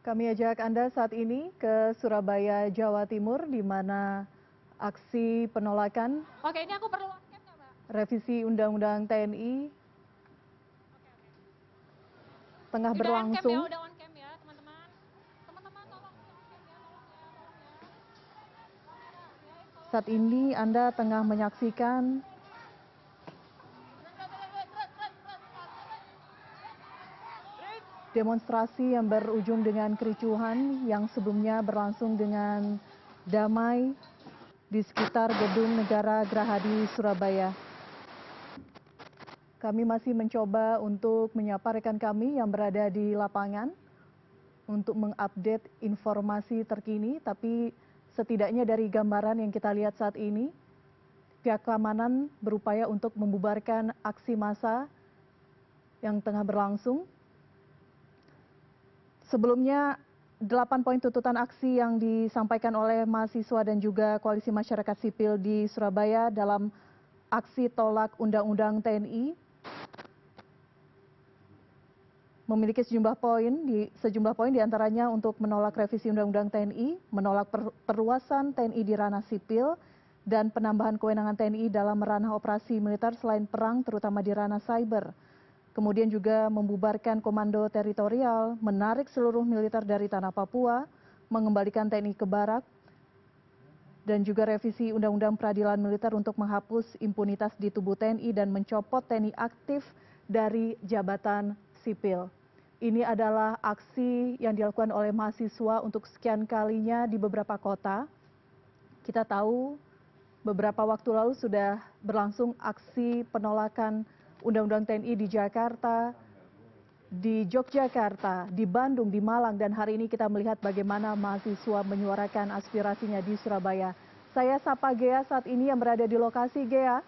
Kami ajak Anda saat ini ke Surabaya, Jawa Timur, di mana aksi penolakan Oke, ini aku perlu on cam nggak, Mbak? revisi Undang-Undang TNI tengah Udah on cam ya, berlangsung. udah on cam ya, teman-teman. Teman-teman tolong di on cam ya, tolong ya, tolong ya. Saat ini Anda tengah menyaksikan demonstrasi yang berujung dengan kericuhan yang sebelumnya berlangsung dengan damai di sekitar Gedung Negara Gerahadi, Surabaya. Kami masih mencoba untuk menyapa rekan kami yang berada di lapangan untuk mengupdate informasi terkini, tapi setidaknya dari gambaran yang kita lihat saat ini, pihak keamanan berupaya untuk membubarkan aksi massa yang tengah berlangsung. Sebelumnya, 8 poin tuntutan aksi yang disampaikan oleh mahasiswa dan juga koalisi masyarakat sipil di Surabaya dalam aksi tolak Undang-Undang TNI memiliki sejumlah poin diantaranya untuk menolak revisi Undang-Undang TNI, menolak perluasan TNI di ranah sipil, dan penambahan kewenangan TNI dalam ranah operasi militer selain perang terutama di ranah cyber. Kemudian juga membubarkan komando teritorial, menarik seluruh militer dari tanah Papua, mengembalikan TNI ke barak, dan juga revisi Undang-Undang Peradilan Militer untuk menghapus impunitas di tubuh TNI dan mencopot TNI aktif dari jabatan sipil. Ini adalah aksi yang dilakukan oleh mahasiswa untuk sekian kalinya di beberapa kota. Kita tahu beberapa waktu lalu sudah berlangsung aksi penolakan Undang-Undang TNI di Jakarta, di Yogyakarta, di Bandung, di Malang, dan hari ini kita melihat bagaimana mahasiswa menyuarakan aspirasinya di Surabaya. Saya sapa Gea saat ini yang berada di lokasi. Gea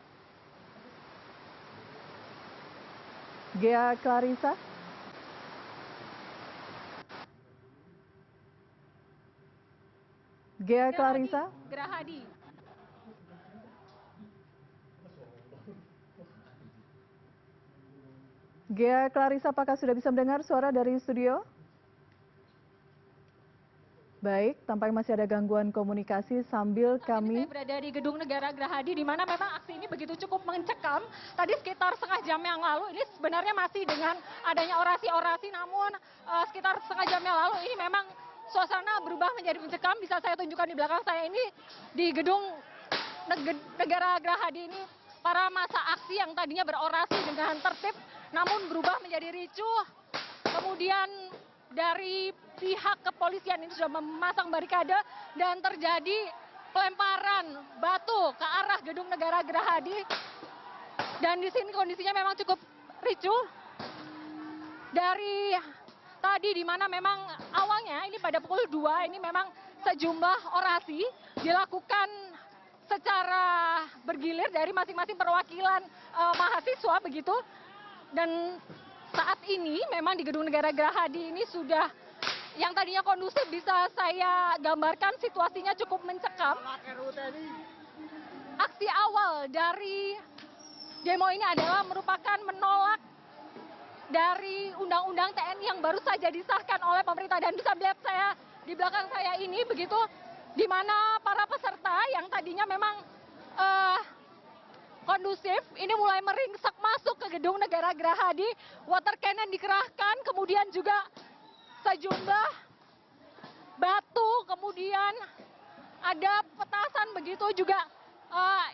Clarissa. Gea Clarissa. Gerahadi. Gea Clarissa, apakah sudah bisa mendengar suara dari studio? Baik, tampaknya masih ada gangguan komunikasi sambil kami... Saya berada di Gedung Negara Gerahadi, di mana memang aksi ini begitu cukup mencekam. Tadi sekitar setengah jam yang lalu, ini sebenarnya masih dengan adanya orasi-orasi, namun sekitar setengah jam yang lalu ini memang suasana berubah menjadi mencekam. Bisa saya tunjukkan di belakang saya ini, di Gedung Negara Gerahadi ini, para massa aksi yang tadinya berorasi dengan tertib, namun berubah menjadi ricuh. Kemudian dari pihak kepolisian ini sudah memasang barikade dan terjadi pelemparan batu ke arah Gedung Negara Gerahadi. Dan di sini kondisinya memang cukup ricuh. Dari tadi di mana memang awalnya ini pada pukul 2 ini memang sejumlah orasi dilakukan secara bergilir dari masing-masing perwakilan mahasiswa begitu. Dan saat ini memang di Gedung Negara Gerahadi ini sudah yang tadinya kondusif, bisa saya gambarkan situasinya cukup mencekam. Aksi awal dari demo ini adalah merupakan menolak dari Undang-Undang TNI yang baru saja disahkan oleh pemerintah. Dan bisa melihat saya di belakang saya ini begitu, di mana para peserta yang tadinya memang kondusif ini mulai meringsek masuk ke Gedung Negara Gerahadi. Water cannon dikerahkan, kemudian juga sejumlah batu, kemudian ada petasan begitu juga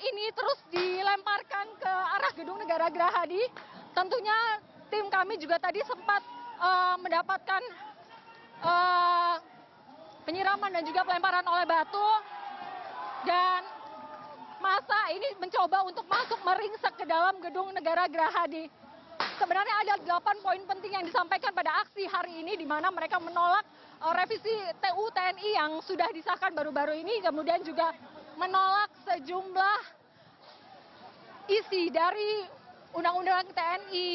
ini terus dilemparkan ke arah Gedung Negara Gerahadi. Tentunya tim kami juga tadi sempat mendapatkan penyiraman dan juga pelemparan oleh batu, dan massa ini mencoba untuk masuk meringsek ke dalam Gedung Negara Gerahadi. Sebenarnya ada 8 poin penting yang disampaikan pada aksi hari ini, di mana mereka menolak revisi TU TNI yang sudah disahkan baru-baru ini, kemudian juga menolak sejumlah isi dari Undang-Undang TNI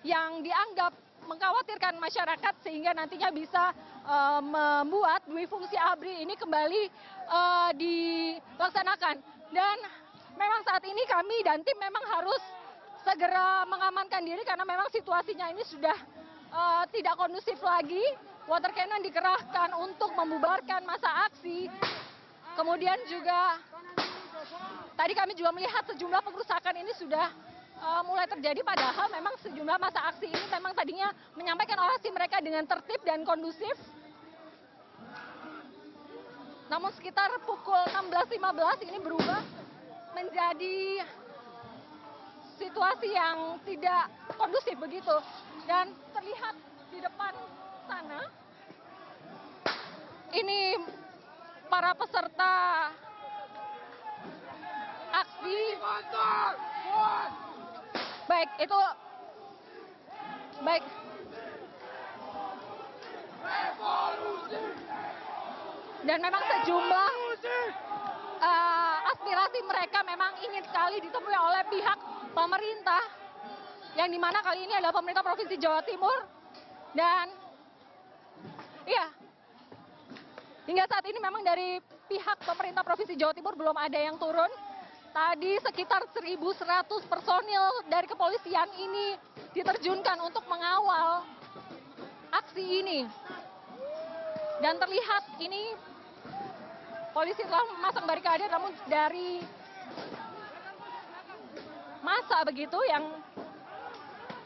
yang dianggap mengkhawatirkan masyarakat sehingga nantinya bisa membuat dui fungsi ABRI ini kembali dilaksanakan. Dan memang saat ini kami dan tim memang harus segera mengamankan diri karena memang situasinya ini sudah tidak kondusif lagi. water cannon dikerahkan untuk membubarkan massa aksi. Kemudian juga tadi kami juga melihat sejumlah pengerusakan ini sudah mulai terjadi, padahal memang sejumlah massa aksi ini memang tadinya menyampaikan orasi mereka dengan tertib dan kondusif. Namun sekitar pukul 16.15 ini berubah menjadi situasi yang tidak kondusif begitu. Dan terlihat di depan sana, ini para peserta aksi. Baik, itu baik. Dan memang sejumlah aspirasi mereka memang ingin sekali ditemui oleh pihak pemerintah, yang dimana kali ini adalah pemerintah Provinsi Jawa Timur. Dan iya, hingga saat ini memang dari pihak pemerintah Provinsi Jawa Timur belum ada yang turun. Tadi sekitar 1.100 personil dari kepolisian ini diterjunkan untuk mengawal aksi ini. Dan terlihat ini polisi telah memasang barikade, namun dari massa begitu yang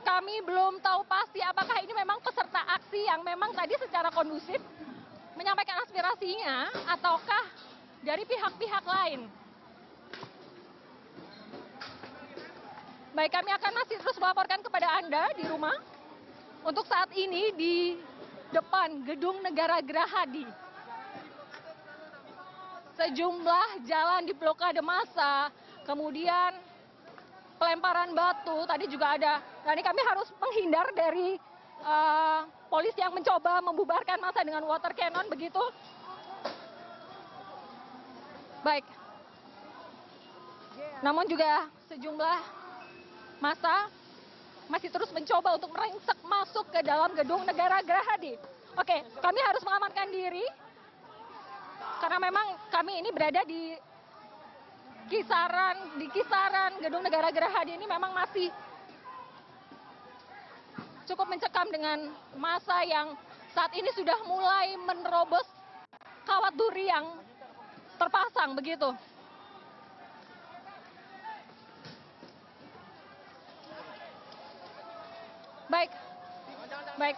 kami belum tahu pasti apakah ini memang peserta aksi yang memang tadi secara kondusif menyampaikan aspirasinya ataukah dari pihak-pihak lain. Baik, kami akan masih terus melaporkan kepada Anda di rumah. Untuk saat ini di depan Gedung Negara Gerahadi, sejumlah jalan diblokade massa, kemudian pelemparan batu, tadi juga ada. Nah, ini kami harus menghindar dari polisi yang mencoba membubarkan massa dengan water cannon begitu. Baik. Namun juga sejumlah massa masih terus mencoba untuk meringsek masuk ke dalam Gedung Negara Gerahadi. Oke, kami harus mengamankan diri karena memang kami ini berada di kisaran Gedung Negara Gerahadi ini memang masih cukup mencekam dengan massa yang saat ini sudah mulai menerobos kawat duri yang terpasang begitu. Baik, baik.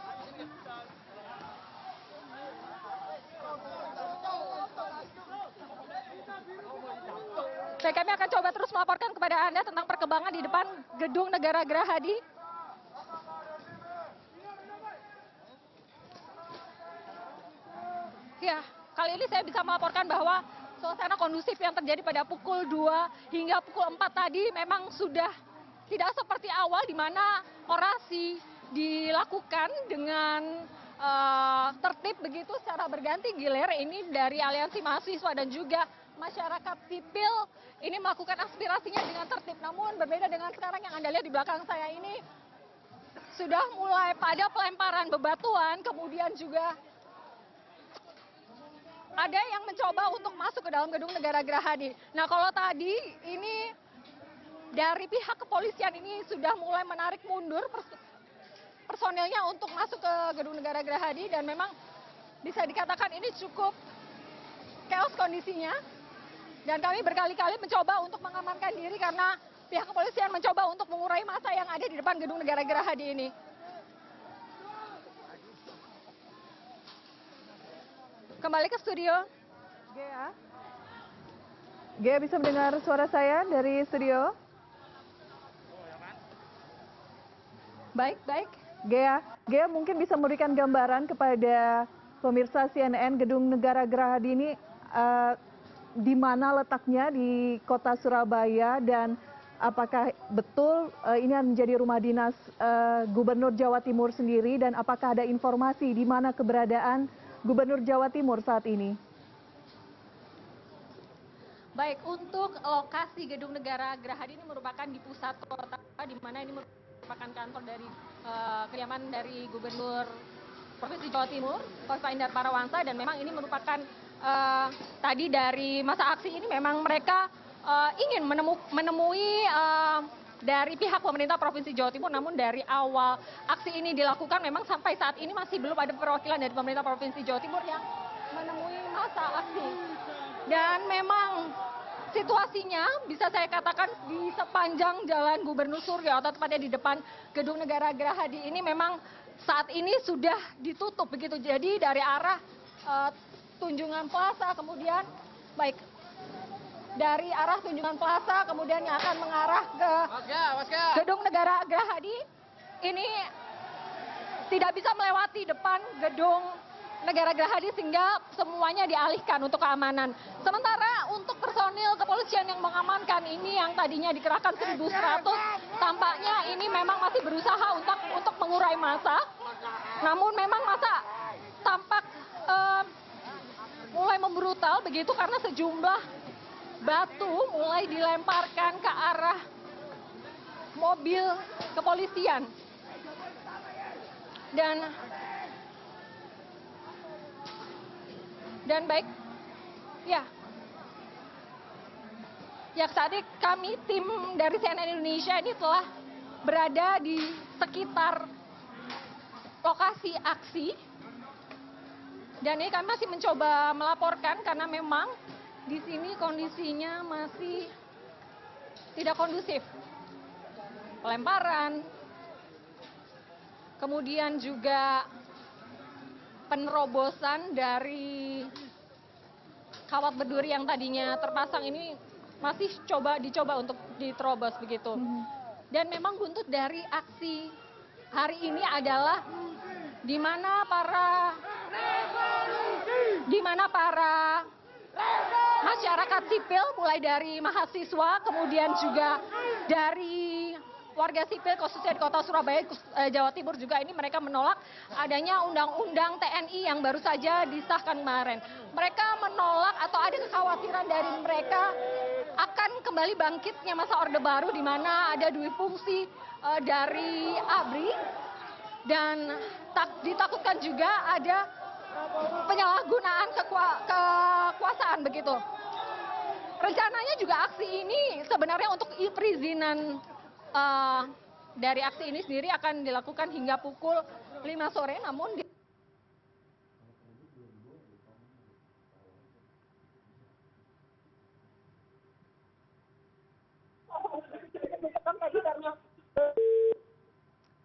Baik, kami akan coba terus melaporkan kepada Anda tentang perkembangan di depan Gedung Negara Gerahadi. Ya, kali ini saya bisa melaporkan bahwa suasana kondusif yang terjadi pada pukul 2 hingga pukul 4 tadi memang sudah tidak seperti awal di mana orasi dilakukan dengan tertib begitu secara berganti gilir. Ini dari aliansi mahasiswa dan juga masyarakat sipil ini melakukan aspirasinya dengan tertib. Namun berbeda dengan sekarang yang Anda lihat di belakang saya ini, sudah mulai pada pelemparan bebatuan, kemudian juga ada yang mencoba untuk masuk ke dalam Gedung Negara Gerahadi. Nah, kalau tadi ini dari pihak kepolisian ini sudah mulai menarik mundur personilnya untuk masuk ke Gedung Negara Gerahadi, dan memang bisa dikatakan ini cukup chaos kondisinya. Dan kami berkali-kali mencoba untuk mengamankan diri karena pihak kepolisian mencoba untuk mengurai massa yang ada di depan Gedung Negara Gerahadi ini. Kembali ke studio. Gea bisa mendengar suara saya dari studio? Baik, baik. Gea mungkin bisa memberikan gambaran kepada pemirsa CNN Gedung Negara Gerahadi ini di mana letaknya di kota Surabaya, dan apakah betul ini menjadi rumah dinas Gubernur Jawa Timur sendiri, dan apakah ada informasi di mana keberadaan Gubernur Jawa Timur saat ini? Baik, untuk lokasi Gedung Negara Gerahadi ini merupakan di pusat kota, di mana ini merupakan kantor dari kediaman dari Gubernur Provinsi Jawa Timur, Kofifa Indar Parawansa, dan memang ini merupakan tadi dari masa aksi ini memang mereka ingin menemui dari pihak pemerintah Provinsi Jawa Timur, namun dari awal aksi ini dilakukan memang sampai saat ini masih belum ada perwakilan dari pemerintah Provinsi Jawa Timur yang menemui masa aksi. Dan memang situasinya bisa saya katakan di sepanjang Jalan Gubernur Suryo atau tepatnya di depan Gedung Negara Gerahadi ini memang saat ini sudah ditutup begitu. Jadi dari arah Tunjungan Plaza kemudian dari arah Tunjungan Plaza kemudian yang akan mengarah ke Gedung Negara Gerahadi ini tidak bisa melewati depan Gedung Negara Gerahadi sehingga semuanya dialihkan untuk keamanan. Sementara untuk personil kepolisian yang mengamankan ini yang tadinya dikerahkan 1.100 tampaknya ini memang masih berusaha untuk mengurai massa. Namun memang massa tampak mulai membrutal begitu karena sejumlah batu mulai dilemparkan ke arah mobil kepolisian. Dan baik, ya saat ini kami tim dari CNN Indonesia ini telah berada di sekitar lokasi aksi. Dan ini kami masih mencoba melaporkan karena memang di sini kondisinya masih tidak kondusif. Pelemparan, kemudian juga penerobosan dari kawat berduri yang tadinya terpasang ini masih dicoba untuk diterobos begitu. Dan memang buntut dari aksi hari ini adalah di mana para masyarakat sipil mulai dari mahasiswa kemudian juga dari warga sipil khususnya di kota Surabaya, Jawa Timur juga ini mereka menolak adanya undang-undang TNI yang baru saja disahkan kemarin. Mereka menolak atau ada kekhawatiran dari mereka akan kembali bangkitnya masa Orde Baru di mana ada dui fungsi dari ABRI dan ditakutkan juga ada penyalahgunaan kekuasaan begitu. Rencananya juga aksi ini sebenarnya untuk perizinan dari aksi ini sendiri akan dilakukan hingga pukul 5 sore, namun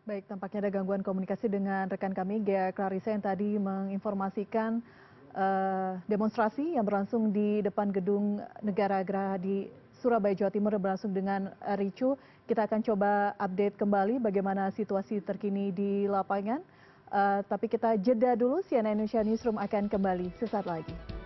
Baik, tampaknya ada gangguan komunikasi dengan rekan kami, Ghea Clarissa yang tadi menginformasikan demonstrasi yang berlangsung di depan Gedung Negara Gerahadi Surabaya, Jawa Timur berlangsung dengan ricuh. Kita akan coba update kembali bagaimana situasi terkini di lapangan. Tapi kita jeda dulu, CNN Indonesia Newsroom akan kembali sesaat lagi.